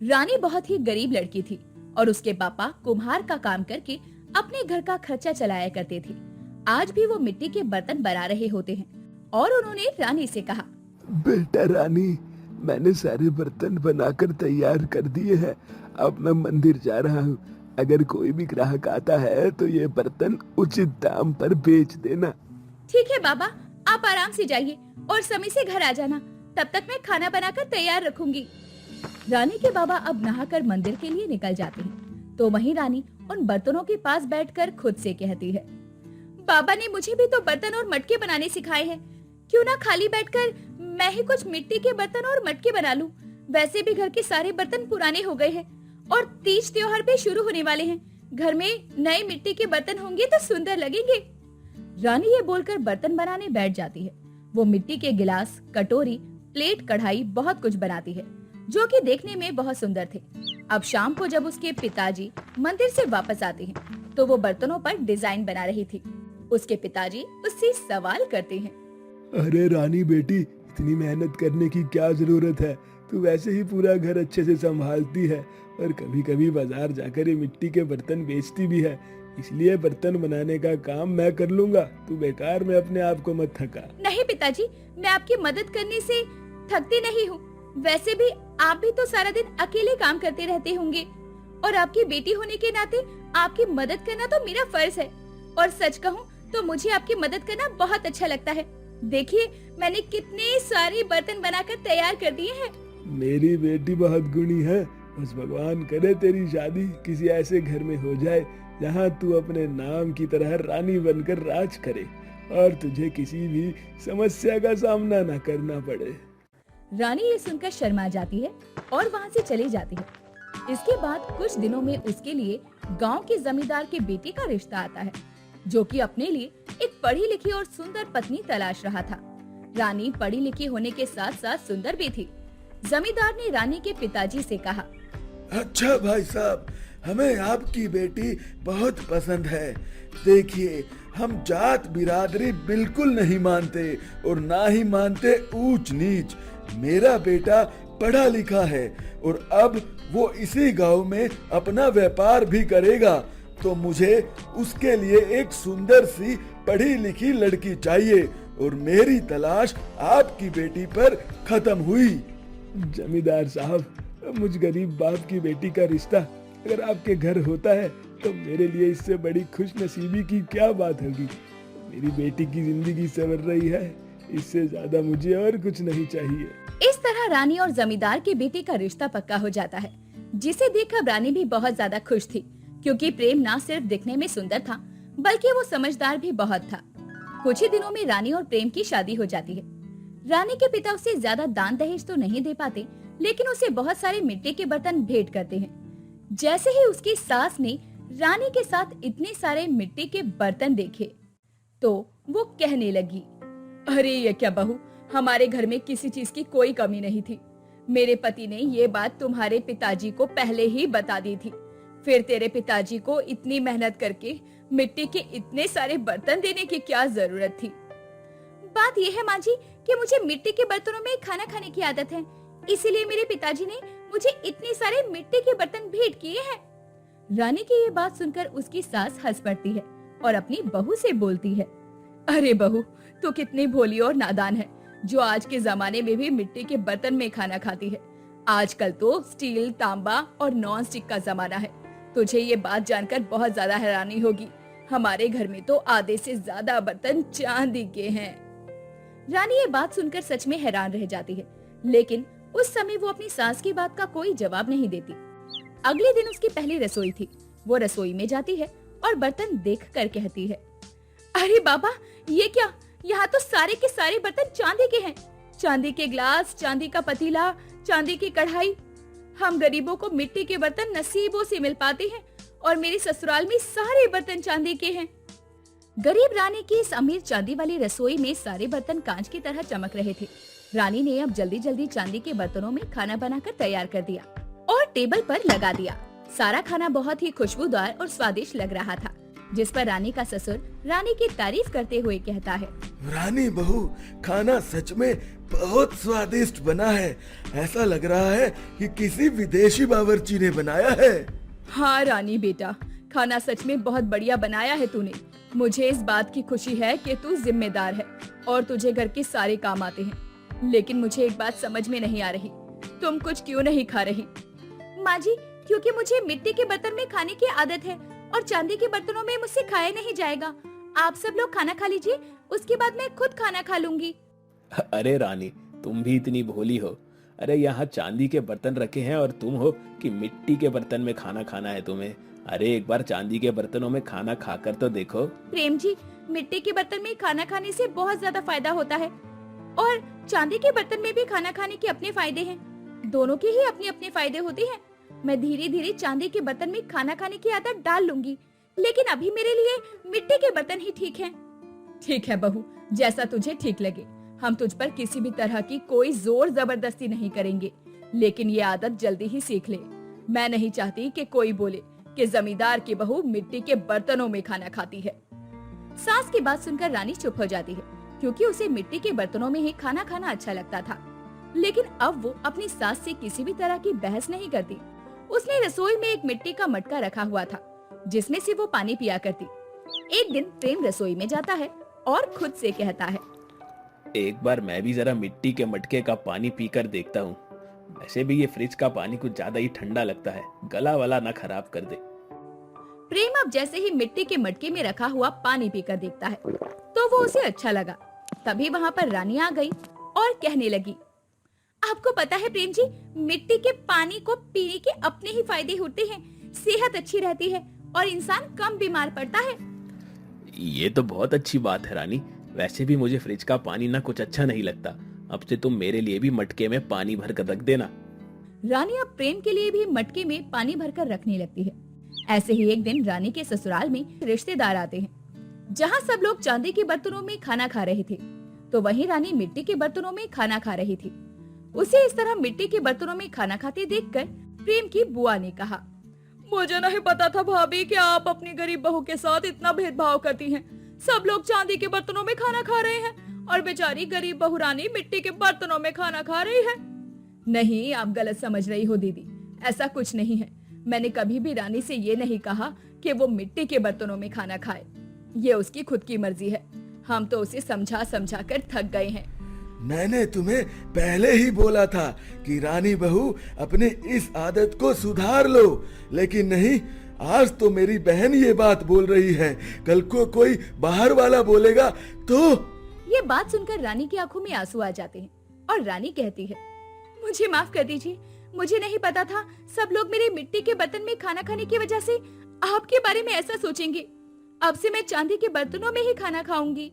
रानी बहुत ही गरीब लड़की थी और उसके पापा कुम्हार का काम करके अपने घर का खर्चा चलाया करते थे। आज भी वो मिट्टी के बर्तन बना रहे होते हैं और उन्होंने रानी से कहा, बेटा रानी, मैंने सारे बर्तन बनाकर तैयार कर दिए हैं। अब मैं मंदिर जा रहा हूँ। अगर कोई भी ग्राहक आता है तो ये बर्तन उचित दाम पर बेच देना। ठीक है बाबा, आप आराम से जाइए और समय से घर आ जाना। तब तक मैं खाना बनाकर तैयार रखूंगी। रानी के बाबा अब नहाकर मंदिर के लिए निकल जाते हैं, तो वहीं रानी उन बर्तनों के पास बैठकर खुद से कहती है, बाबा ने मुझे भी तो बर्तन और मटके बनाने सिखाए हैं। क्यों ना खाली बैठकर मैं ही कुछ मिट्टी के बर्तन और मटके बना लूं। वैसे भी घर के सारे बर्तन पुराने हो गए हैं और तीज त्योहार भी शुरू होने वाले हैं। घर में नए मिट्टी के बर्तन होंगे तो सुंदर लगेंगे। रानी ये बोलकर बर्तन बनाने बैठ जाती है। वो मिट्टी के गिलास, कटोरी, प्लेट, कढ़ाई बहुत कुछ बनाती है जो कि देखने में बहुत सुंदर थे। अब शाम को जब उसके पिताजी मंदिर से वापस आते हैं तो वो बर्तनों पर डिजाइन बना रही थी। उसके पिताजी उससे सवाल करते हैं, अरे रानी बेटी, इतनी मेहनत करने की क्या जरूरत है? तू वैसे ही पूरा घर अच्छे से संभालती है और कभी कभी बाजार जाकर ये मिट्टी के बर्तन बेचती भी है। इसलिए बर्तन बनाने का काम मैं कर लूंगा। तू बेकार में अपने आप को मत थका। नहीं पिताजी, मैं आपकी मदद करने से थकती नहीं हूँ। वैसे भी आप भी तो सारा दिन अकेले काम करते रहते होंगे और आपकी बेटी होने के नाते आपकी मदद करना तो मेरा फर्ज है। और सच कहूँ तो मुझे आपकी मदद करना बहुत अच्छा लगता है। देखिए, मैंने कितने सारे बर्तन बनाकर तैयार कर दिए हैं। मेरी बेटी बहुत गुणी है। बस भगवान करे तेरी शादी किसी ऐसे घर में हो जाए जहाँ तू अपने नाम की तरह रानी बनकर राज करे और तुझे किसी भी समस्या का सामना न करना पड़े। रानी ये सुनकर शर्मा जाती है और वहाँ से चली जाती है। इसके बाद कुछ दिनों में उसके लिए गांव के जमींदार के बेटे का रिश्ता आता है, जो कि अपने लिए एक पढ़ी लिखी और सुंदर पत्नी तलाश रहा था। रानी पढ़ी लिखी होने के साथ साथ सुंदर भी थी। जमींदार ने रानी के पिताजी से कहा, अच्छा भाई साहब, हमें आपकी बेटी बहुत पसंद है। देखिए, हम जात बिरादरी बिल्कुल नहीं मानते और ना ही मानते ऊंच नीच। मेरा बेटा पढ़ा लिखा है और अब वो इसी गांव में अपना व्यापार भी करेगा, तो मुझे उसके लिए एक सुंदर सी पढ़ी लिखी लड़की चाहिए और मेरी तलाश आपकी बेटी पर खत्म हुई। जमींदार साहब, मुझ गरीब बाप की बेटी का रिश्ता अगर आपके घर होता है तो मेरे लिए इससे बड़ी खुश नसीबी की क्या बात होगी। मेरी बेटी की जिंदगी संवर रही है, इससे ज्यादा मुझे और कुछ नहीं चाहिए। इस तरह रानी और जमींदार के बेटे का रिश्ता पक्का हो जाता है, जिसे देखकर रानी भी बहुत ज्यादा खुश थी, क्योंकि प्रेम न सिर्फ दिखने में सुंदर था बल्कि वो समझदार भी बहुत था। कुछ ही दिनों में रानी और प्रेम की शादी हो जाती है। रानी के पिता उसे ज्यादा दान दहेज तो नहीं दे पाते, लेकिन उसे बहुत सारे मिट्टी के बर्तन भेंट करते हैं। जैसे ही उसकी सास ने रानी के साथ इतने सारे मिट्टी के बर्तन देखे तो वो कहने लगी, अरे ये क्या बहू, हमारे घर में किसी चीज की कोई कमी नहीं थी। मेरे पति ने ये बात तुम्हारे पिताजी को पहले ही बता दी थी। फिर तेरे पिताजी को इतनी मेहनत करके मिट्टी के इतने सारे बर्तन देने की क्या जरूरत थी। बात यह है माँ जी कि मुझे मिट्टी के बर्तनों में खाना खाने की आदत है, इसीलिए मेरे पिताजी ने मुझे इतने सारे मिट्टी के बर्तन भेंट किए हैं। रानी की ये बात सुनकर उसकी सास हंस पड़ती है और अपनी बहू से बोलती है, अरे बहू, तू कितनी भोली और नादान है जो आज के जमाने में भी मिट्टी के बर्तन में खाना खाती है। आजकल तो स्टील, तांबा और नॉन स्टिक का जमाना है। तुझे ये बात जानकर बहुत ज्यादा हैरानी होगी, हमारे घर में तो आधे से ज्यादा बर्तन चांदी के हैं। रानी ये बात सुनकर सच में हैरान रह जाती है, लेकिन उस समय वो अपनी सास की बात का कोई जवाब नहीं देती। अगले दिन उसकी पहली रसोई थी। वो रसोई में जाती है और बर्तन देखकर कहती है, अरे बाबा, ये क्या, यहाँ तो सारे के सारे बर्तन चांदी के हैं। चांदी के ग्लास, चांदी का पतीला, चांदी की कढ़ाई। हम गरीबों को मिट्टी के बर्तन नसीबों से मिल पाते हैं और मेरे ससुराल में सारे बर्तन चांदी के हैं। गरीब रानी की इस अमीर चांदी वाली रसोई में सारे बर्तन कांच की तरह चमक रहे थे। रानी ने अब जल्दी जल्दी चांदी के बर्तनों में खाना बनाकर तैयार कर दिया और टेबल पर लगा दिया। सारा खाना बहुत ही खुशबूदार और स्वादिष्ट लग रहा था। जिस पर रानी का ससुर रानी की तारीफ करते हुए कहता है, रानी बहू, खाना सच में बहुत स्वादिष्ट बना है। ऐसा लग रहा है कि किसी विदेशी बावर्ची ने बनाया है। हाँ रानी बेटा, खाना सच में बहुत बढ़िया बनाया है तूने। मुझे इस बात की खुशी है कि तू जिम्मेदार है और तुझे घर के सारे काम आते हैं। लेकिन मुझे एक बात समझ में नहीं आ रही, तुम कुछ क्यों नहीं खा रही? माँ जी, क्योंकि मुझे मिट्टी के बर्तन में खाने की आदत है और चांदी के बर्तनों में मुझसे खाया नहीं जाएगा। आप सब लोग खाना खा लीजिए, उसके बाद मैं खुद खाना खा लूंगी। अरे रानी, तुम भी इतनी भोली हो। अरे यहाँ चांदी के बर्तन रखे हैं और तुम हो कि मिट्टी के बर्तन में खाना खाना है तुम्हें। अरे एक बार चांदी के बर्तनों में खाना खाकर तो देखो। प्रेम जी, मिट्टी के बर्तन में खाना खाने से बहुत ज्यादा फायदा होता है और चांदी के बर्तन में भी खाना खाने के अपने फायदे हैं। दोनों के ही अपने अपने फायदे होते हैं। मैं धीरे धीरे चांदी के बर्तन में खाना खाने की आदत डाल लूंगी, लेकिन अभी मेरे लिए मिट्टी के बर्तन ही ठीक हैं। ठीक है बहू, जैसा तुझे ठीक लगे। हम तुझ पर किसी भी तरह की कोई जोर जबरदस्ती नहीं करेंगे, लेकिन ये आदत जल्दी ही सीख ले। मैं नहीं चाहती कि कोई बोले कि जमींदार की बहू मिट्टी के बर्तनों में खाना खाती है। सास की बात सुनकर रानी चुप हो जाती है, क्योंकि उसे मिट्टी के बर्तनों में ही खाना खाना अच्छा लगता था। लेकिन अब वो अपनी सास से किसी भी तरह की बहस नहीं करती। उसने रसोई में एक मिट्टी का मटका रखा हुआ था, जिसमें से वो पानी पिया करती। एक दिन प्रेम रसोई में जाता है और खुद से कहता है, एक बार मैं भी जरा मिट्टी के मटके का पानी पीकर देखता हूँ। वैसे भी ये फ्रिज का पानी कुछ ज्यादा ही ठंडा लगता है, गला वाला ना खराब कर दे। प्रेम अब जैसे ही मिट्टी के मटके में रखा हुआ पानी पीकर देखता है तो वो उसे अच्छा लगा। तभी वहाँ पर रानी आ गई और कहने लगी, आपको पता है प्रेम जी, मिट्टी के पानी को पीने के अपने ही फायदे होते हैं। सेहत अच्छी रहती है और इंसान कम बीमार पड़ता है। ये तो बहुत अच्छी बात है रानी। वैसे भी मुझे फ्रिज का पानी ना कुछ अच्छा नहीं लगता। अब से तुम मेरे लिए भी मटके में पानी भर कर रख देना। रानी अब प्रेम के लिए भी मटके में पानी भरकर रखने लगती है। ऐसे ही एक दिन रानी के ससुराल में रिश्तेदार आते हैं। जहाँ सब लोग चांदी के बर्तनों में खाना खा रहे थे, तो वहीं रानी मिट्टी के बर्तनों में खाना खा रही थी। उसे इस तरह मिट्टी के बर्तनों में खाना खाते देखकर प्रेम की बुआ ने कहा, मुझे नहीं पता था भाभी कि आप अपनी गरीब बहू के साथ इतना भेदभाव करती हैं। सब लोग चांदी के बर्तनों में खाना खा रहे हैं और बेचारी गरीब बहू रानी मिट्टी के बर्तनों में खाना खा रही है। नहीं, आप गलत समझ रही हो दीदी, ऐसा कुछ नहीं है। मैंने कभी भी रानी से ये नहीं कहा कि वो मिट्टी के बर्तनों में खाना खाए। ये उसकी खुद की मर्जी है। हम तो उसे समझा समझा कर थक गए हैं। मैंने तुम्हें पहले ही बोला था कि रानी बहू अपनी इस आदत को सुधार लो, लेकिन नहीं, आज तो मेरी बहन ये बात बोल रही है, कल को कोई बाहर वाला बोलेगा तो। ये बात सुनकर रानी की आंखों में आंसू आ जाते हैं और रानी कहती है, मुझे माफ कर दीजिए, मुझे नहीं पता था सब लोग मेरे मिट्टी के बर्तन में खाना खाने की वजह से आपके बारे में ऐसा सोचेंगे। अब से मैं चांदी के बर्तनों में ही खाना खाऊंगी।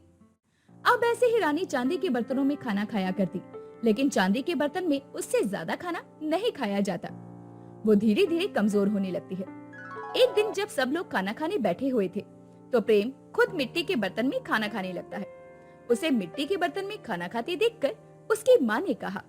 अब ऐसे ही रानी चांदी के बर्तनों में खाना खाया करती, लेकिन चांदी के बर्तन में उससे ज्यादा खाना नहीं खाया जाता। वो धीरे धीरे कमजोर होने लगती है। एक दिन जब सब लोग खाना खाने बैठे हुए थे, तो प्रेम खुद मिट्टी के बर्तन में खाना खाने लगता है। उसे मिट्टी के बर्तन में खाना खाते देखकर उसकी माँ ने कहा,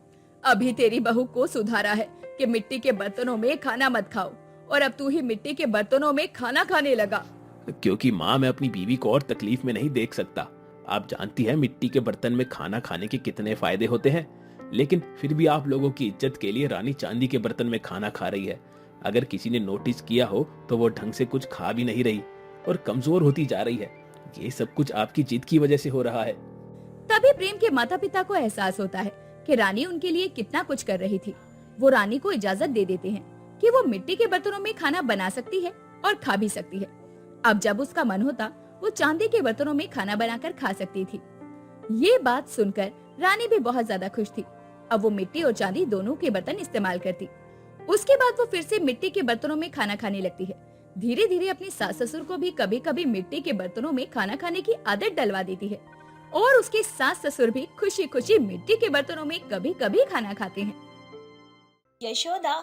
अभी तेरी बहू को सुधारा है कि मिट्टी के बर्तनों में खाना मत खाओ, और अब तू ही मिट्टी के बर्तनों में खाना खाने लगा। क्योंकि माँ, मैं अपनी बीवी को और तकलीफ में नहीं देख सकता। आप जानती है मिट्टी के बर्तन में खाना खाने के कितने फायदे होते हैं, लेकिन फिर भी आप लोगों की इज्जत के लिए रानी चांदी के बर्तन में खाना खा रही है। अगर किसी ने नोटिस किया हो तो वो ढंग से कुछ खा भी नहीं रही और कमजोर होती जा रही है। ये सब कुछ आपकी जिद की वजह से हो रहा है। तभी प्रेम के माता पिता को एहसास होता है कि रानी उनके लिए कितना कुछ कर रही थी। वो रानी को इजाजत दे देते हैं कि वो मिट्टी के बर्तनों में खाना बना सकती है और खा भी सकती है। अब जब उसका मन होता वो चांदी के बर्तनों में खाना बनाकर खा सकती थी। ये बात सुनकर रानी भी बहुत ज्यादा खुश थी। अब वो मिट्टी और चांदी दोनों के बर्तन इस्तेमाल करती। उसके बाद वो फिर से मिट्टी के बर्तनों में खाना खाने लगती है। धीरे धीरे अपनी सास ससुर को भी कभी कभी मिट्टी के बर्तनों में खाना खाने की आदत डलवा देती है, और उसके सास ससुर भी खुशी खुशी मिट्टी के बर्तनों में कभी कभी खाना खाते हैं। यशोदा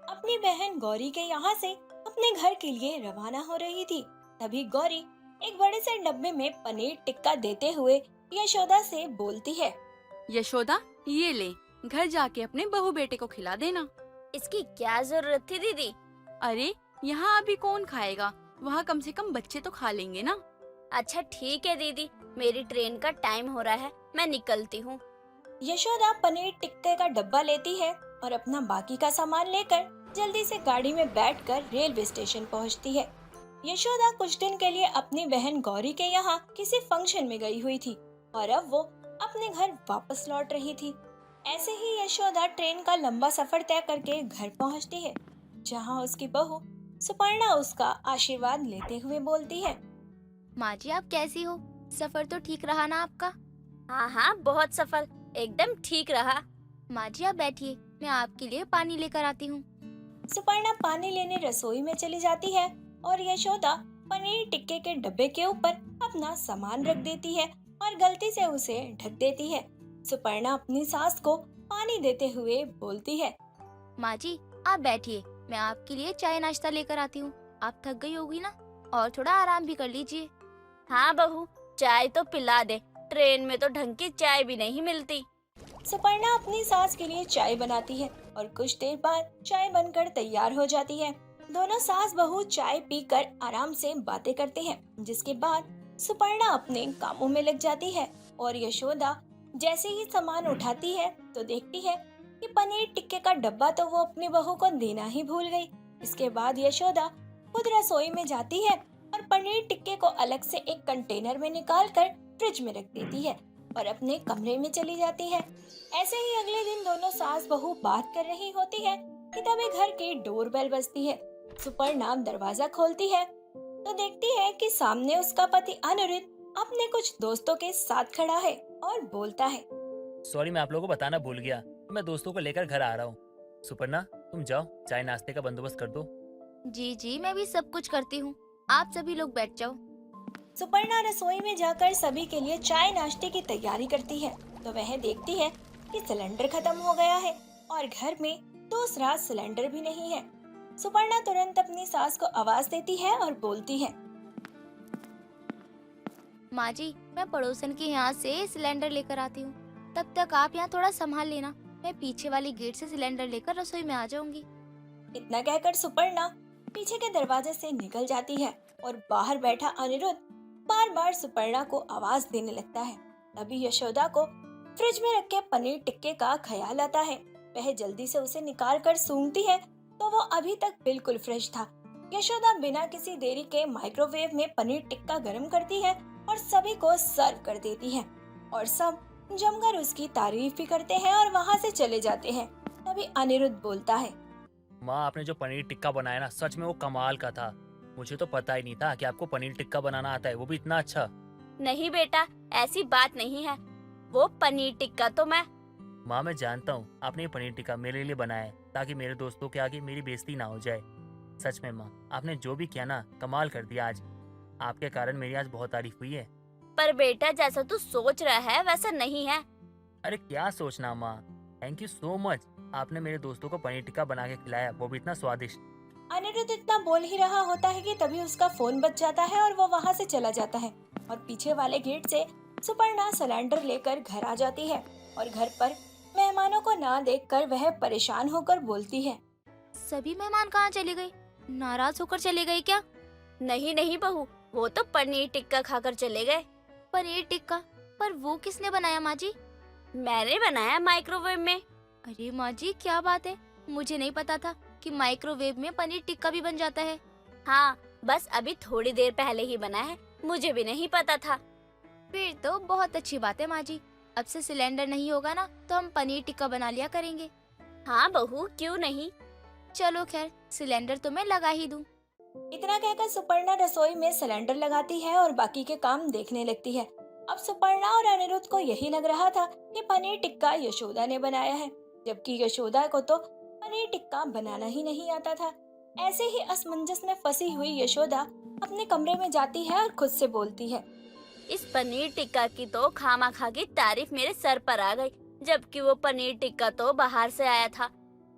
अपनी बहन गौरी के यहाँ से अपने घर के लिए रवाना हो रही थी। तभी गौरी एक बड़े से डब्बे में पनीर टिक्का देते हुए यशोदा से बोलती है, यशोदा, ये ले, घर जाके अपने बहू बेटे को खिला देना। इसकी क्या जरूरत थी दीदी? अरे यहाँ अभी कौन खाएगा, वहाँ कम से कम बच्चे तो खा लेंगे ना। अच्छा ठीक है दीदी, मेरी ट्रेन का टाइम हो रहा है, मैं निकलती हूँ। यशोदा पनीर टिक्के का डब्बा लेती है और अपना बाकी का सामान लेकर जल्दी से गाड़ी में बैठकर रेलवे स्टेशन पहुंचती है। यशोदा कुछ दिन के लिए अपनी बहन गौरी के यहाँ किसी फंक्शन में गई हुई थी और अब वो अपने घर वापस लौट रही थी। ऐसे ही यशोदा ट्रेन का लंबा सफर तय करके घर पहुंचती है, जहाँ उसकी बहू सुपर्णा उसका आशीर्वाद लेते हुए बोलती है, माँ जी आप कैसी हो? सफर तो ठीक रहा ना आपका? हाँ हाँ बहुत सफर एकदम ठीक रहा। माँ जी आप बैठिए, मैं आपके लिए पानी लेकर आती हूँ। सुपर्णा पानी लेने रसोई में चली जाती है और यशोदा पनीर टिक्के के डब्बे के ऊपर अपना सामान रख देती है और गलती से उसे ढक देती है। सुपर्णा अपनी सास को पानी देते हुए बोलती है, माँ जी आप बैठिए, मैं आपके लिए चाय नाश्ता लेकर आती हूँ। आप थक गई होगी ना, और थोड़ा आराम भी कर लीजिए। हाँ बहू, चाय तो पिला दे, ट्रेन में तो ढंग की चाय भी नहीं मिलती। सुपर्णा अपनी सास के लिए चाय बनाती है और कुछ देर बाद चाय बनकर तैयार हो जाती है। दोनों सास बहू चाय पीकर आराम से बातें करते हैं, जिसके बाद सुपर्णा अपने कामों में लग जाती है और यशोदा जैसे ही सामान उठाती है तो देखती है कि पनीर टिक्के का डब्बा तो वो अपनी बहू को देना ही भूल गई। इसके बाद यशोदा खुद रसोई में जाती है और पनीर टिक्के को अलग से एक कंटेनर में निकालकर फ्रिज में रख देती है और अपने कमरे में चली जाती है। ऐसे ही अगले दिन दोनों सास बहू बात कर रही होती है कि तभी घर की डोरबेल बजती है। सुपर्णा दरवाजा खोलती है तो देखती है कि सामने उसका पति अनिरुद्ध अपने कुछ दोस्तों के साथ खड़ा है और बोलता है, सॉरी मैं आप लोगों को बताना भूल गया, मैं दोस्तों को लेकर घर आ रहा हूँ। सुपर्णा तुम जाओ, चाय नाश्ते का बंदोबस्त कर दो। जी जी मैं भी सब कुछ करती हूँ, आप सभी लोग बैठ जाओ। सुपर्णा रसोई में जाकर सभी के लिए चाय नाश्ते की तैयारी करती है तो वह देखती है कि सिलेंडर खत्म हो गया है और घर में दूसरा सिलेंडर भी नहीं है। सुपर्णा तुरंत अपनी सास को आवाज देती है और बोलती है, माँ जी मैं पड़ोसन के यहाँ से सिलेंडर लेकर आती हूँ, तब तक आप यहाँ थोड़ा संभाल लेना, मैं पीछे वाली गेट से सिलेंडर लेकर रसोई में आ जाऊंगी। इतना कहकर सुपर्णा पीछे के दरवाजे से निकल जाती है और बाहर बैठा अनिरुद्ध बार बार सुपर्णा को आवाज देने लगता है। तभी यशोदा को फ्रिज में रखे पनीर टिक्के का ख्याल आता है। वह जल्दी से उसे निकाल कर सूंघती है तो वो अभी तक बिल्कुल फ्रेश था। यशोदा बिना किसी देरी के माइक्रोवेव में पनीर टिक्का गर्म करती है और सभी को सर्व कर देती है और सब जमकर उसकी तारीफ भी करते हैं और वहाँ से चले जाते हैं। तभी अनिरुद्ध बोलता है, माँ आपने जो पनीर टिक्का बनाया ना, सच में वो कमाल का था। मुझे तो पता ही नहीं था कि आपको पनीर टिक्का बनाना आता है, वो भी इतना अच्छा। नहीं बेटा ऐसी बात नहीं है, वो पनीर टिक्का तो मैं। माँ मैं जानता हूँ आपने ये पनीर टिक्का मेरे लिए बनाया है ताकि मेरे दोस्तों के आगे मेरी बेइज्जती ना हो जाए। सच में माँ आपने जो भी किया ना, कमाल कर दिया। आज आपके कारण मेरी आज बहुत तारीफ हुई है। पर बेटा जैसा तू सोच रहा है वैसा नहीं है। अरे क्या सोचना माँ, थैंक यू सो मच, आपने मेरे दोस्तों को पनीर टिक्का बना के खिलाया, वो भी इतना स्वादिष्ट। अनिरुद्ध इतना बोल ही रहा होता है कि तभी उसका फोन बज जाता है और वो वहाँ से चला जाता है और पीछे वाले गेट से सुपर्णा सिलेंडर लेकर घर आ जाती है और घर पर मेहमानों को ना देखकर वह परेशान होकर बोलती है, सभी मेहमान कहाँ चले गए? नाराज होकर चले गए क्या? नहीं नहीं बहू, वो तो पनीर टिक्का खाकर चले गए। पनीर टिक्का? पर वो किसने बनाया माँ जी? मैंने बनाया माइक्रोवेव में। अरे माँ जी क्या बात है, मुझे नहीं पता था कि माइक्रोवेव में पनीर टिक्का भी बन जाता है। हाँ बस अभी थोड़ी देर पहले ही बना है, मुझे भी नहीं पता था। फिर तो बहुत अच्छी बात है माँ जी, अब से सिलेंडर नहीं होगा ना तो हम पनीर टिक्का बना लिया करेंगे। हाँ बहू क्यों नहीं, चलो खैर सिलेंडर तो मैं लगा ही दूं। इतना कहकर सुपर्णा रसोई में सिलेंडर लगाती है और बाकी के काम देखने लगती है। अब सुपर्णा और अनिरुद्ध को यही लग रहा था कि पनीर टिक्का यशोदा ने बनाया है, जबकि यशोदा को तो पनीर टिक्का बनाना ही नहीं आता था। ऐसे ही असमंजस में फंसी हुई यशोदा अपने कमरे में जाती है और खुद से बोलती है, इस पनीर टिक्का की तो खामा-खा की तारीफ मेरे सर पर आ गई, जबकि वो पनीर टिक्का तो बाहर से आया था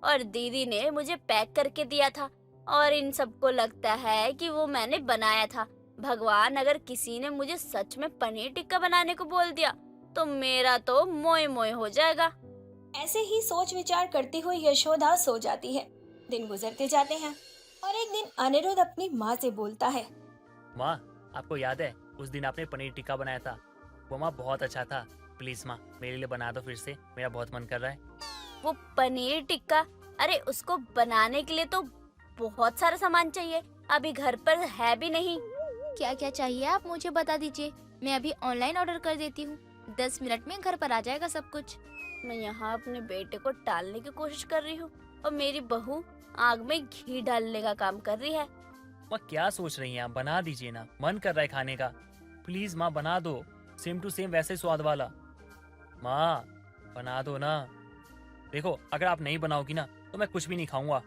और दीदी ने मुझे पैक करके दिया था और इन सबको लगता है कि वो मैंने बनाया था। भगवान अगर किसी ने मुझे सच में पनीर टिक्का बनाने को बोल दिया तो मेरा तो मोए मोए हो जाएगा। ऐसे ही सोच विचार करती हुई यशोदा सो जाती है। दिन गुजरते जाते हैं। और एक दिन अनिरुद्ध अपनी माँ से बोलता है। माँ, आपको याद है उस दिन आपने पनीर टिक्का बनाया था? वो माँ बहुत अच्छा था। प्लीज माँ, मेरे लिए बना दो फिर से, मेरा बहुत मन कर रहा है। वो पनीर टिक्का, अरे उसको बनाने के लिए तो बहुत सारा सामान चाहिए, अभी घर पर है भी नहीं। क्या क्या चाहिए आप मुझे बता दीजिए, मैं अभी ऑनलाइन ऑर्डर कर देती हूँ, 10 मिनट में घर पर आ जाएगा सब कुछ। मैं यहाँ अपने बेटे को टालने की कोशिश कर रही हूँ और मेरी बहू आग में घी डालने का काम कर रही है। माँ क्या सोच रही हैं आप? बना दीजिए ना, मन कर रहा है खाने का। प्लीज माँ बना दो, सेम टू सेम वैसे ही स्वाद वाला। माँ बना दो ना। देखो अगर आप नहीं बनाओगी ना तो मैं कुछ भी नहीं खाऊंगा।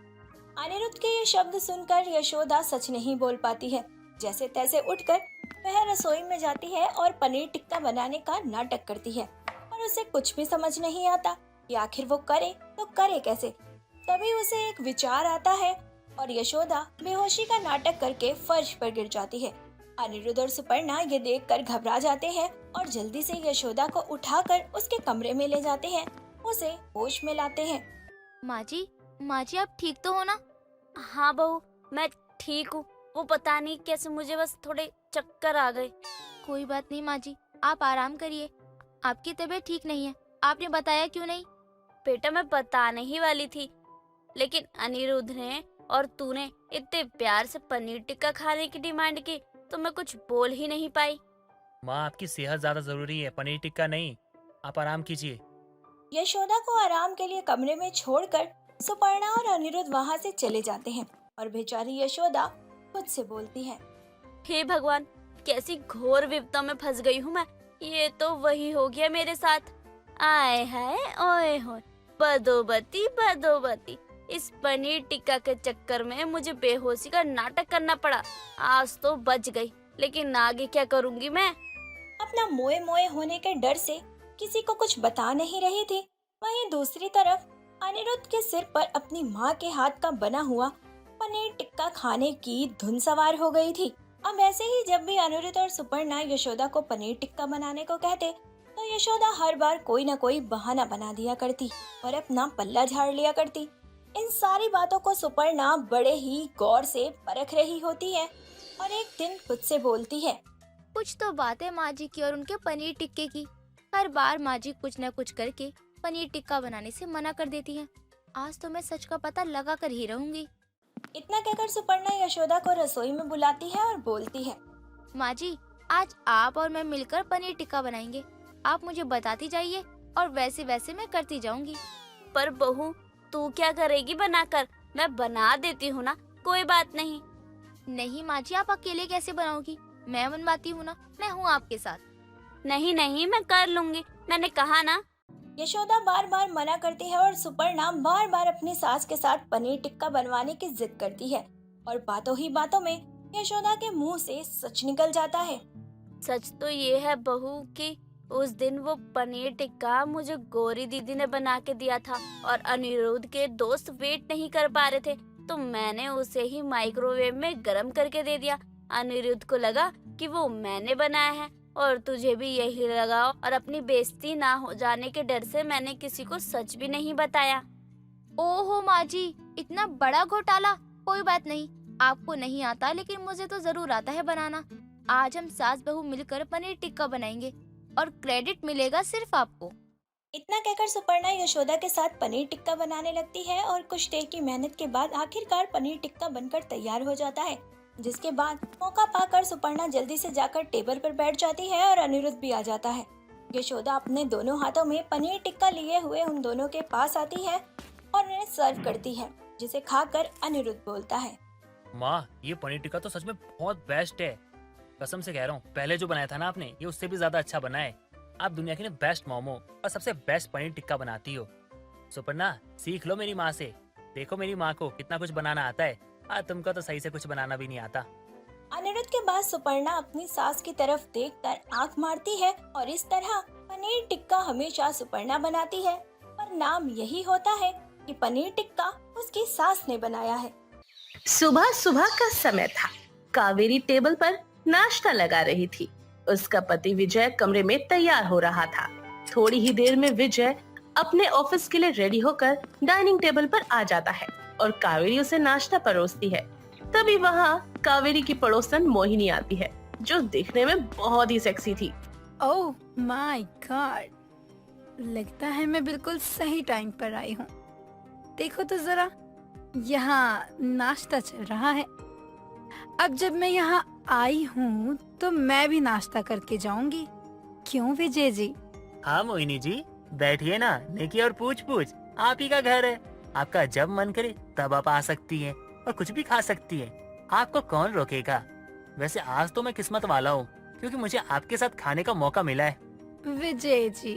अनिरुद्ध के ये शब्द सुनकर यशोदा सच नहीं बोल पाती है। जैसे तैसे उठकर वह रसोई में जाती है और पनीर टिक्का बनाने का नाटक करती है, और उसे कुछ भी समझ नहीं आता कि आखिर वो करे तो करे कैसे। तभी उसे एक विचार आता है और यशोदा बेहोशी का नाटक करके फर्श पर गिर जाती है। अनिरुद्ध और सुपर्णा ये देखकर घबरा जाते हैं और जल्दी से यशोदा को उठाकर उसके कमरे में ले जाते हैं, उसे होश में लाते हैं। माँ जी आप ठीक तो हो ना? हाँ बहू, मैं ठीक हूँ, वो पता नहीं कैसे मुझे बस थोड़े चक्कर आ गए। कोई बात नहीं माँ जी, आप आराम करिए, आपकी तबीयत ठीक नहीं है, आपने बताया क्यों नहीं? बेटा मैं बताने ही वाली थी, लेकिन अनिरुद्ध ने और तूने इतने प्यार से पनीर टिक्का खाने की डिमांड की तो मैं कुछ बोल ही नहीं पाई। माँ आपकी सेहत ज्यादा जरूरी है, पनीर टिक्का नहीं। आप आराम कीजिए। यशोदा को आराम के लिए कमरे में छोड़कर सुपर्णा और अनिरुद्ध वहाँ से चले जाते हैं और बेचारी यशोदा खुद से बोलती है। हे भगवान, कैसी घोर विपदा में फंस गई हूँ मैं, ये तो वही हो गया मेरे साथ। आए हाय ओए होए, बदोबती बदोबती, इस पनीर टिक्का के चक्कर में मुझे बेहोशी का नाटक करना पड़ा। आज तो बच गई, लेकिन आगे क्या करूँगी मैं? अपना मोए मोए होने के डर से किसी को कुछ बता नहीं रही थी। वहीं दूसरी तरफ अनिरुद्ध के सिर पर अपनी माँ के हाथ का बना हुआ पनीर टिक्का खाने की धुन सवार हो गई थी। अब ऐसे ही जब भी अनिरुद्ध और सुपर्णा यशोदा को पनीर टिक्का बनाने को कहते तो यशोदा हर बार कोई न कोई बहाना बना दिया करती और अपना पल्ला झाड़ लिया करती। इन सारी बातों को सुपर्णा बड़े ही गौर से परख रही होती है और एक दिन खुद से बोलती है। कुछ तो बात है माँ जी की और उनके पनीर टिक्के की। हर बार माँ जी कुछ न कुछ करके पनीर टिक्का बनाने से मना कर देती हैं। आज तो मैं सच का पता लगा कर ही रहूंगी। इतना कहकर सुपर्णा यशोदा को रसोई में बुलाती है और बोलती है। माँ जी, आज आप और मैं मिलकर पनीर टिक्का बनाएंगे। आप मुझे बताती जाइए और वैसे वैसे मैं करती जाऊंगी। पर बहू, तू क्या करेगी बनाकर? मैं बना देती हूँ ना, कोई बात नहीं। नहीं माँ जी, आप अकेले कैसे बनाओगी? मैं बनवाती हूँ ना, मैं हूँ आपके साथ। नहीं नहीं, मैं कर लूंगी, मैंने कहा ना। यशोदा बार बार मना करती है और सुपर्णा बार बार अपनी सास के साथ पनीर टिक्का बनवाने की जिद करती है और बातों ही बातों में यशोदा के मुंह से सच निकल जाता है। सच तो ये है बहू कि उस दिन वो पनीर टिक्का मुझे गौरी दीदी ने बना के दिया था और अनिरुद्ध के दोस्त वेट नहीं कर पा रहे थे तो मैंने उसे ही माइक्रोवेव में गर्म करके दे दिया। अनिरुद्ध को लगा कि वो मैंने बनाया है और तुझे भी यही लगा और अपनी बेइज्जती ना हो जाने के डर से मैंने किसी को सच भी नहीं बताया। ओहो माँ जी, इतना बड़ा घोटाला। कोई बात नहीं, आपको नहीं आता लेकिन मुझे तो जरूर आता है बनाना। आज हम सास बहू मिलकर पनीर टिक्का बनाएंगे और क्रेडिट मिलेगा सिर्फ आपको। इतना कहकर सुपर्णा यशोदा के साथ पनीर टिक्का बनाने लगती है और कुछ देर की मेहनत के बाद आखिरकार पनीर टिक्का बनकर तैयार हो जाता है। जिसके बाद मौका पाकर सुपर्णा जल्दी से जाकर टेबल पर बैठ जाती है और अनिरुद्ध भी आ जाता है। यशोदा अपने दोनों हाथों में पनीर टिक्का लिए हुए उन दोनों के पास आती है और उन्हें सर्व करती है, जिसे खाकर अनिरुद्ध बोलता है। माँ, ये पनीर टिक्का तो सच में बहुत बेस्ट है। कसम से कह रहा हूँ, पहले जो बनाया था ना आपने, ये उससे भी ज्यादा अच्छा बना है। आप दुनिया की बेस्ट मोमो और सबसे बेस्ट पनीर टिक्का बनाती हो। सुपर्णा, सीख लो मेरी माँ से। देखो मेरी माँ को कितना कुछ बनाना आता है। तुमको तो सही से कुछ बनाना भी नहीं आता। अनिरुद्ध के बाद सुपर्णा अपनी सास की तरफ देखकर आंख मारती है और इस तरह पनीर टिक्का हमेशा सुपर्णा बनाती है, पर नाम यही होता है कि पनीर टिक्का उसकी सास ने बनाया है। सुबह सुबह का समय था। कावेरी टेबल पर नाश्ता लगा रही थी। उसका पति विजय कमरे में तैयार हो रहा था। थोड़ी ही देर में विजय अपने ऑफिस के लिए रेडी होकर डाइनिंग टेबल पर आ जाता है और कावेरी उसे नाश्ता परोसती है। तभी वहाँ कावेरी की पड़ोसन मोहिनी आती है, जो दिखने में बहुत ही सेक्सी थी। ओह माय गॉड, लगता है मैं बिल्कुल सही टाइम पर आई हूँ। देखो तो जरा, यहाँ नाश्ता चल रहा है। अब जब मैं यहाँ आई हूँ तो मैं भी नाश्ता करके जाऊंगी। क्यों विजय जी? हाँ मोहिनी जी, बैठिए ना, नेकी और पूछ पूछ, आप ही का घर है। आपका जब मन करे तब आप आ सकती हैं और कुछ भी खा सकती हैं। आपको कौन रोकेगा? वैसे आज तो मैं किस्मत वाला हूँ, क्योंकि मुझे आपके साथ खाने का मौका मिला है। विजय जी,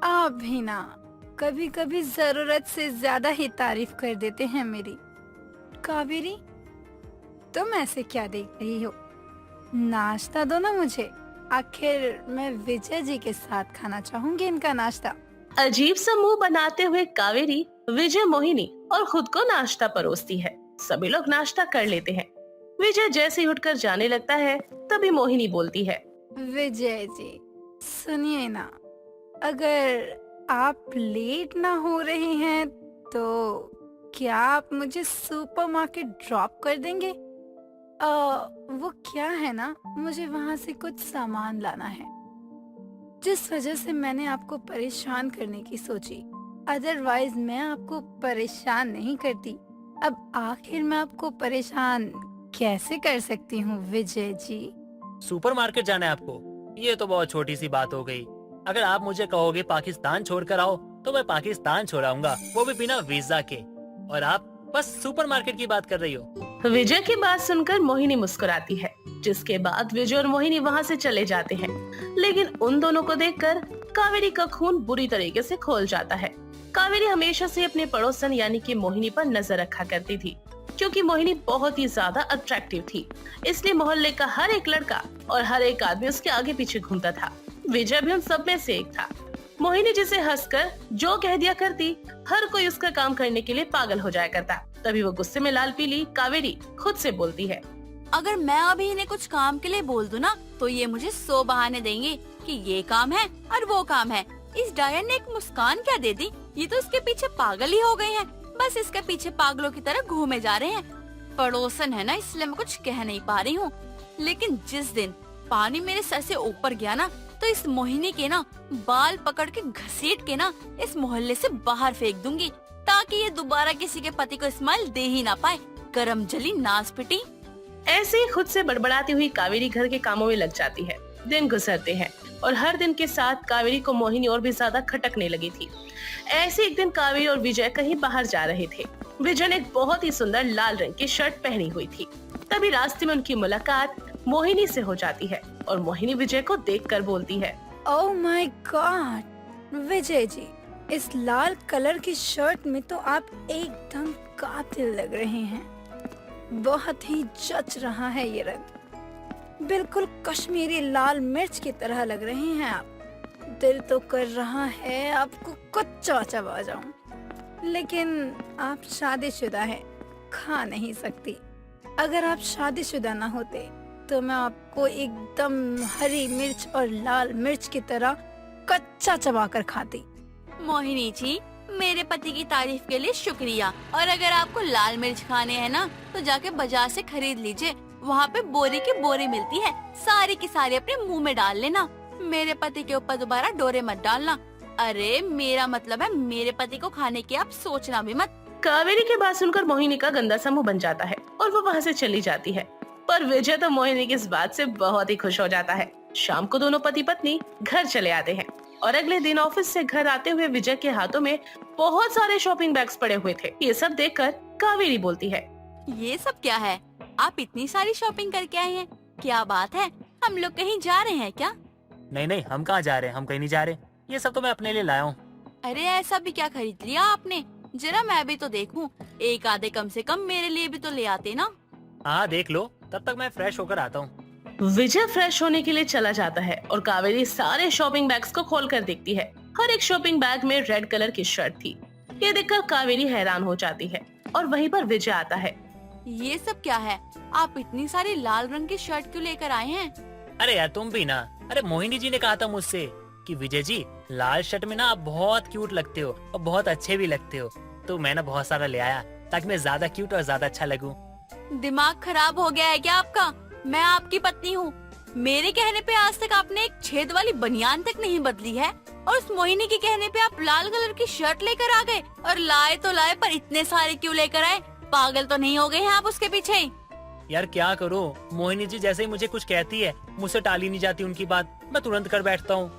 आप भी ना कभी कभी जरूरत से ज्यादा ही तारीफ कर देते हैं मेरी। कावेरी, तुम ऐसे क्या देख रही हो? नाश्ता दो ना मुझे, आखिर मैं विजय जी के साथ खाना चाहूंगी इनका नाश्ता। अजीब सा मुंह बनाते हुए कावेरी विजय, मोहिनी और खुद को नाश्ता परोसती है। सभी लोग नाश्ता कर लेते हैं। विजय जैसे ही उठकर जाने लगता है, तभी मोहिनी बोलती है, विजय जी सुनिए ना, अगर आप लेट ना हो रहे हैं तो क्या आप मुझे सुपरमार्केट ड्रॉप कर देंगे? वो क्या है ना, मुझे वहाँ से कुछ सामान लाना है, जिस वजह से मैंने आपको परेशान करने की सोची। अदरवाइज मैं आपको परेशान नहीं करती। अब आखिर मैं आपको परेशान कैसे कर सकती हूँ विजय जी? सुपरमार्केट जाना है आपको? ये तो बहुत छोटी सी बात हो गई। अगर आप मुझे कहोगे पाकिस्तान छोड़कर आओ, तो मैं पाकिस्तान छोड़ आऊंगा, वो भी बिना वीजा के। और आप बस सुपरमार्केट की बात कर रही हो। विजय की बात सुनकर मोहिनी मुस्कुराती है, जिसके बाद विजय और मोहिनी वहाँ से चले जाते हैं। लेकिन उन दोनों को देखकर कावेरी का खून बुरी तरीके से खौल जाता है। कावेरी हमेशा से अपने पड़ोसन यानी कि मोहिनी पर नजर रखा करती थी, क्योंकि मोहिनी बहुत ही ज्यादा अट्रैक्टिव थी। इसलिए मोहल्ले का हर एक लड़का और हर एक आदमी उसके आगे पीछे घूमता था। विजय भी उन सब में से एक था। मोहिनी जिसे हंसकर जो कह दिया करती, हर कोई उसका काम करने के लिए पागल हो जाया करता। तभी वो गुस्से में लाल पीली कावेरी खुद से बोलती है, अगर मैं अभी इन्हें कुछ काम के लिए बोल दूं ना, तो ये मुझे 100 बहाने देंगे कि ये काम है और वो काम है। इस डायन ने एक मुस्कान क्या दे दी, ये तो इसके पीछे पागल ही हो गए हैं। बस इसके पीछे पागलों की तरह घूमे जा रहे हैं। पड़ोसन है ना, इसलिए मैं कुछ कह नहीं पा रही हूँ। लेकिन जिस दिन पानी मेरे सर से ऊपर गया ना, तो इस मोहिनी के ना बाल पकड़ के घसीट के ना इस मोहल्ले से बाहर फेंक दूंगी, ताकि ये दोबारा किसी के पति को स्माइल दे ही ना पाए। गरम जली नाच पिटी। ऐसे ही खुद से बड़बड़ाती हुई कावेरी घर के कामों में लग जाती है। दिन गुजरते हैं और हर दिन के साथ कावेरी को मोहिनी और भी ज्यादा खटकने लगी थी। ऐसे एक दिन कावेरी और विजय कहीं बाहर जा रहे थे। विजय ने एक बहुत ही सुंदर लाल रंग की शर्ट पहनी हुई थी। तभी रास्ते में उनकी मुलाकात मोहिनी से हो जाती है और मोहिनी विजय को देखकर बोलती है, oh my God Vijay ji, इस लाल कलर की शर्ट में तो आप एकदम कातिल लग रहे हैं। बहुत ही जच रहा है ये रंग, बिल्कुल कश्मीरी लाल मिर्च की तरह लग रहे हैं आप। दिल तो कर रहा है आपको कच्चा चबा जाऊं, लेकिन आप शादीशुदा हैं, खा नहीं सकती। अगर आप शादीशुदा ना होते तो मैं आपको एकदम हरी मिर्च और लाल मिर्च की तरह कच्चा चबा कर खाती। मोहिनी जी, मेरे पति की तारीफ के लिए शुक्रिया। और अगर आपको लाल मिर्च खाने हैं ना, तो जाके बाजार से खरीद लीजिए। वहाँ पे बोरे की बोरी मिलती है, सारी की सारी अपने मुंह में डाल लेना। मेरे पति के ऊपर दोबारा डोरे मत डालना। अरे मेरा मतलब है, मेरे पति को खाने की आप सोचना भी मत। कावेरी की बात सुनकर मोहिनी का गंदा सा मुंह बन जाता है और वो वहाँ से चली जाती है। पर विजय तो मोहिनी की इस बात से बहुत ही खुश हो जाता है। शाम को दोनों पति पत्नी घर चले आते हैं और अगले दिन ऑफिस से घर आते हुए विजय के हाथों में बहुत सारे शॉपिंग बैग्स पड़े हुए थे। ये सब देखकर कावेरी बोलती है, ये सब क्या है? आप इतनी सारी शॉपिंग करके आए हैं, क्या बात है? हम लोग कहीं जा रहे हैं क्या? नहीं नहीं, हम कहाँ जा रहे हैं, हम कहीं नहीं जा रहे। ये सब तो मैं अपने लिए लाया हूँ। अरे ऐसा भी क्या खरीद लिया आपने? जरा मैं भी तो देखूं। एक आधे कम से कम मेरे लिए भी तो ले आते ना। हाँ देख लो, तब तक मैं फ्रेश होकर आता हूँ। विजय फ्रेश होने के लिए चला जाता है और कावेरी सारे शॉपिंग बैग्स को खोलकर देखती है। हर एक शॉपिंग बैग में रेड कलर की शर्ट थी। ये देखकर कावेरी हैरान हो जाती है और वहीं पर विजय आता है। ये सब क्या है? आप इतनी सारी लाल रंग की शर्ट क्यों लेकर आए हैं? अरे यार तुम भी ना, अरे मोहिनी जी ने कहा था मुझसे कि विजय जी लाल शर्ट में ना आप बहुत क्यूट लगते हो और बहुत अच्छे भी लगते हो, तो मैं ना बहुत सारा ले आया ताकि मैं ज्यादा क्यूट और ज्यादा अच्छा लगूं। दिमाग खराब हो गया है क्या आपका? मैं आपकी पत्नी हूँ। मेरे कहने पे आज तक आपने एक छेद वाली बनियान तक नहीं बदली है, और उस मोहिनी के कहने पे आप लाल कलर की शर्ट लेकर आ गए। और लाए तो लाए, पर इतने सारे क्यों लेकर आए? पागल तो नहीं हो गए हैं आप उसके पीछे? यार क्या करूँ, मोहिनी जी जैसे ही मुझे कुछ कहती है मुझसे टाली नहीं जाती उनकी बात, मैं तुरंत कर बैठता हूँ।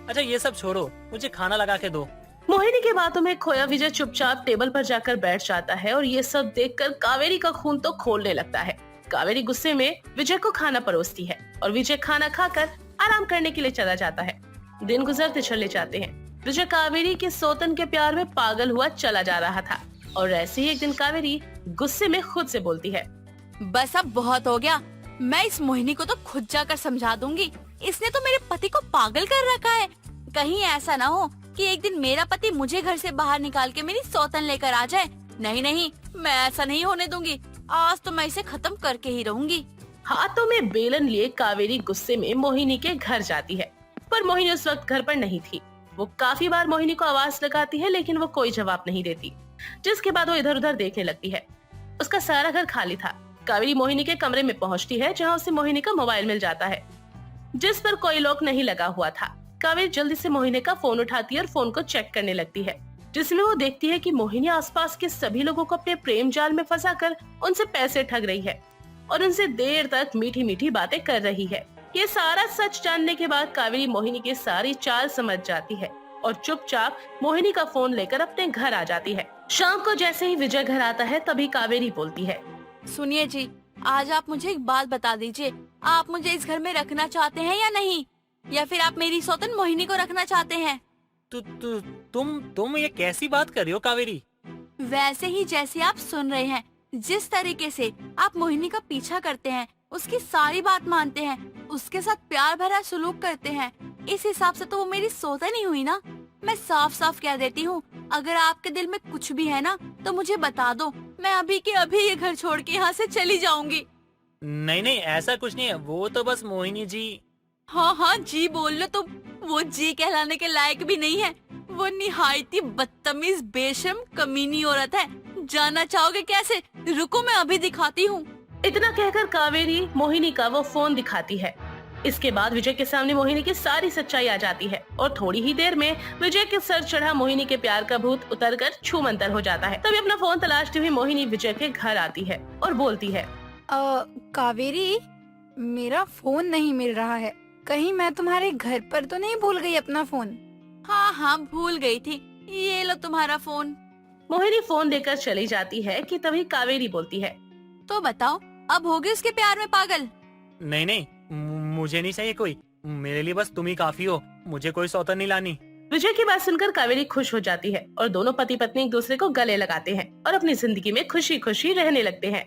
अच्छा ये सब छोड़ो, मुझे खाना लगा के दो। मोहिनी की बातों में खोया विजय चुपचाप टेबल पर जाकर बैठ जाता है और ये सब देखकर कावेरी का खून तो खौलने लगता है। कावेरी गुस्से में विजय को खाना परोसती है और विजय खाना खाकर आराम करने के लिए चला जाता है। दिन गुजरते चले जाते हैं। विजय कावेरी के सौतन के प्यार में पागल हुआ चला जा रहा था और ऐसे ही एक दिन कावेरी गुस्से में खुद से बोलती है, बस अब बहुत हो गया। मैं इस मोहिनी को तो खुद जाकर समझा दूंगी। इसने तो मेरे पति को पागल कर रखा है। कहीं ऐसा ना हो कि एक दिन मेरा पति मुझे घर से बाहर निकाल के मेरी सौतन लेकर आ जाए। नहीं नहीं, मैं ऐसा नहीं होने दूंगी। आज तो मैं इसे खत्म करके ही रहूंगी। हाथों में बेलन लिए कावेरी गुस्से में मोहिनी के घर जाती है, पर मोहिनी उस वक्त घर पर नहीं थी। वो काफी बार मोहिनी को आवाज लगाती है लेकिन वो कोई जवाब नहीं देती, जिसके बाद वो इधर उधर देखने लगती है। उसका सारा घर खाली था। कावेरी मोहिनी के कमरे में पहुंचती है, जहां उसे मोहिनी का मोबाइल मिल जाता है, जिस पर कोई लॉक नहीं लगा हुआ था। कावेरी जल्दी से मोहिनी का फोन उठाती है और फोन को चेक करने लगती है, जिसमें वो देखती है कि मोहिनी आसपास के सभी लोगों को अपने प्रेम जाल में फंसाकर उनसे पैसे ठग रही है और उनसे देर तक मीठी मीठी बातें कर रही है। ये सारा सच जानने के बाद कावेरी मोहिनी की सारी चाल समझ जाती है और चुपचाप मोहिनी का फोन लेकर अपने घर आ जाती है। शाम को जैसे ही विजय घर आता है तभी कावेरी बोलती है, सुनिए जी, आज आप मुझे एक बात बता दीजिए। आप मुझे इस घर में रखना चाहते हैं या नहीं, या फिर आप मेरी सौतन मोहिनी को रखना चाहते हैं? तुम ये कैसी बात कर रही हो कावेरी? वैसे ही जैसे आप सुन रहे हैं। जिस तरीके से आप मोहिनी का पीछा करते हैं, उसकी सारी बात मानते हैं, उसके साथ प्यार भरा सलूक करते हैं, इस हिसाब से तो वो मेरी सौतन ही हुई ना। मैं साफ साफ कह देती हूँ, अगर आपके दिल में कुछ भी है ना तो मुझे बता दो। मैं अभी के अभी ये घर छोड़ के यहाँ से चली जाऊंगी। नहीं नहीं, ऐसा कुछ नहीं है, वो तो बस मोहिनी जी। हाँ हाँ जी बोल लो तुम। वो जी कहलाने के लायक भी नहीं है। वो निहायती बदतमीज बेशर्म कमीनी औरत है। जानना चाहोगे कैसे? रुको मैं अभी दिखाती हूँ। इतना कहकर कावेरी मोहिनी का वो फोन दिखाती है। इसके बाद विजय के सामने मोहिनी की सारी सच्चाई आ जाती है और थोड़ी ही देर में विजय के सर चढ़ा मोहिनी के प्यार का भूत उतरकर छूमंतर हो जाता है। तभी अपना फोन तलाशती हुई मोहिनी विजय के घर आती है और बोलती है, कावेरी, मेरा फोन नहीं मिल रहा है। कहीं मैं तुम्हारे घर पर तो नहीं भूल गई अपना फोन? हाँ हाँ भूल गई थी। ये लो तुम्हारा फोन। मोहिनी फोन लेकर चली जाती है कि तभी कावेरी बोलती है, तो बताओ, अब होगी उसके प्यार में पागल? नहीं नहीं, मुझे नहीं चाहिए कोई। मेरे लिए बस तुम ही काफी हो, मुझे कोई सौतन नहीं लानी। विजय की बात सुनकर कावेरी खुश हो जाती है और दोनों पति पत्नी एक दूसरे को गले लगाते हैं और अपनी जिंदगी में खुशी खुशी रहने लगते हैं।